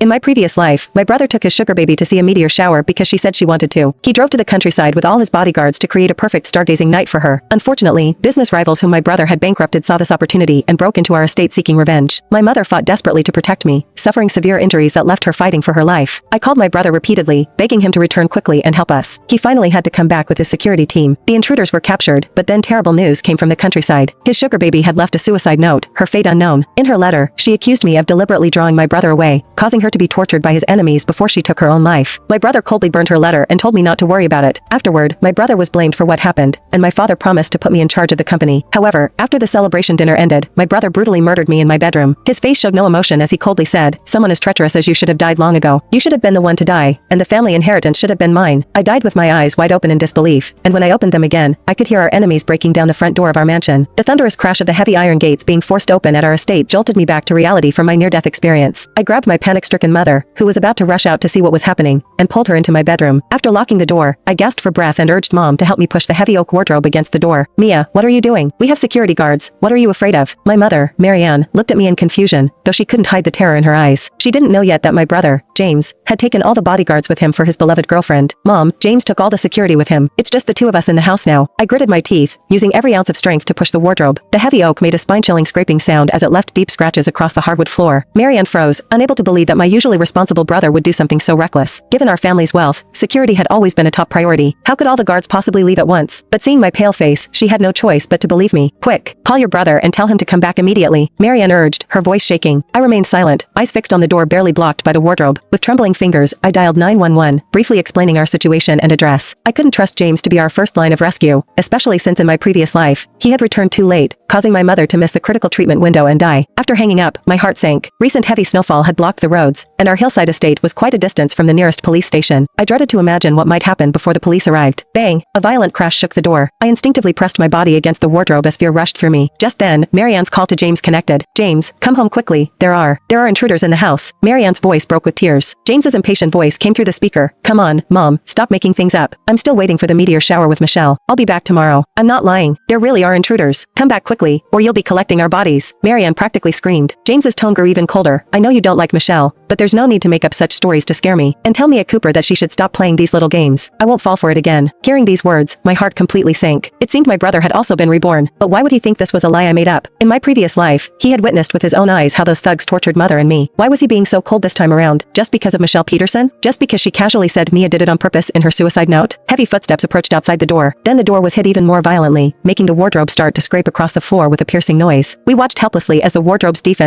In my previous life, my brother took his sugar baby to see a meteor shower because she said she wanted to. He drove to the countryside with all his bodyguards to create a perfect stargazing night for her. Unfortunately, business rivals whom my brother had bankrupted saw this opportunity and broke into our estate seeking revenge. My mother fought desperately to protect me, suffering severe injuries that left her fighting for her life. I called my brother repeatedly, begging him to return quickly and help us. He finally had to come back with his security team. The intruders were captured, but then terrible news came from the countryside. His sugar baby had left a suicide note, her fate unknown. In her letter, she accused me of deliberately drawing my brother away, causing her to be tortured by his enemies before she took her own life. My brother coldly burned her letter and told me not to worry about it. Afterward, my brother was blamed for what happened, and my father promised to put me in charge of the company. However, after the celebration dinner ended, my brother brutally murdered me in my bedroom. His face showed no emotion as he coldly said, "Someone as treacherous as you should have died long ago. You should have been the one to die, and the family inheritance should have been mine." I died with my eyes wide open in disbelief, and when I opened them again, I could hear our enemies breaking down the front door of our mansion. The thunderous crash of the heavy iron gates being forced open at our estate jolted me back to reality from my near-death experience. I grabbed my panic-stricken mother, who was about to rush out to see what was happening, and pulled her into my bedroom. After locking the door, I gasped for breath and urged Mom to help me push the heavy oak wardrobe against the door. "Mia, what are you doing? We have security guards. What are you afraid of?" My mother, Marianne, looked at me in confusion, though she couldn't hide the terror in her eyes. She didn't know yet that my brother, James, had taken all the bodyguards with him for his beloved girlfriend. "Mom, James took all the security with him. It's just the two of us in the house now." I gritted my teeth, using every ounce of strength to push the wardrobe. The heavy oak made a spine-chilling scraping sound as it left deep scratches across the hardwood floor. Marianne froze, unable to believe that my usually responsible brother would do something so reckless. Given our family's wealth, security had always been a top priority. How could all the guards possibly leave at once? But seeing my pale face, she had no choice but to believe me. "Quick, call your brother and tell him to come back immediately," Marianne urged, her voice shaking. I remained silent, eyes fixed on the door barely blocked by the wardrobe. With trembling fingers, I dialed 911, briefly explaining our situation and address. I couldn't trust James to be our first line of rescue, especially since in my previous life, he had returned too late, causing my mother to miss the critical treatment window and die. After hanging up, my heart sank. Recent heavy snowfall had blocked the roads, and our hillside estate was quite a distance from the nearest police station. I dreaded to imagine what might happen before the police arrived. Bang! A violent crash shook the door. I instinctively pressed my body against the wardrobe as fear rushed through me. Just then, Marianne's call to James connected. "James, come home quickly. There are intruders in the house." Marianne's voice broke with tears. James's impatient voice came through the speaker. "Come on, Mom, stop making things up. I'm still waiting for the meteor shower with Michelle. I'll be back tomorrow." "I'm not lying. There really are intruders. Come back quickly, or you'll be collecting our bodies," Marianne practically screamed. James's tone grew even colder. "I know you don't like Michelle, but there's no need to make up such stories to scare me. And tell Mia Cooper that she should stop playing these little games. I won't fall for it again." Hearing these words, my heart completely sank. It seemed my brother had also been reborn, but why would he think this was a lie I made up? In my previous life, he had witnessed with his own eyes how those thugs tortured Mother and me. Why was he being so cold this time around? Just because of Michelle Peterson? Just because she casually said Mia did it on purpose in her suicide note? Heavy footsteps approached outside the door. Then the door was hit even more violently, making the wardrobe start to scrape across the floor with a piercing noise. We watched helplessly as the wardrobe's defense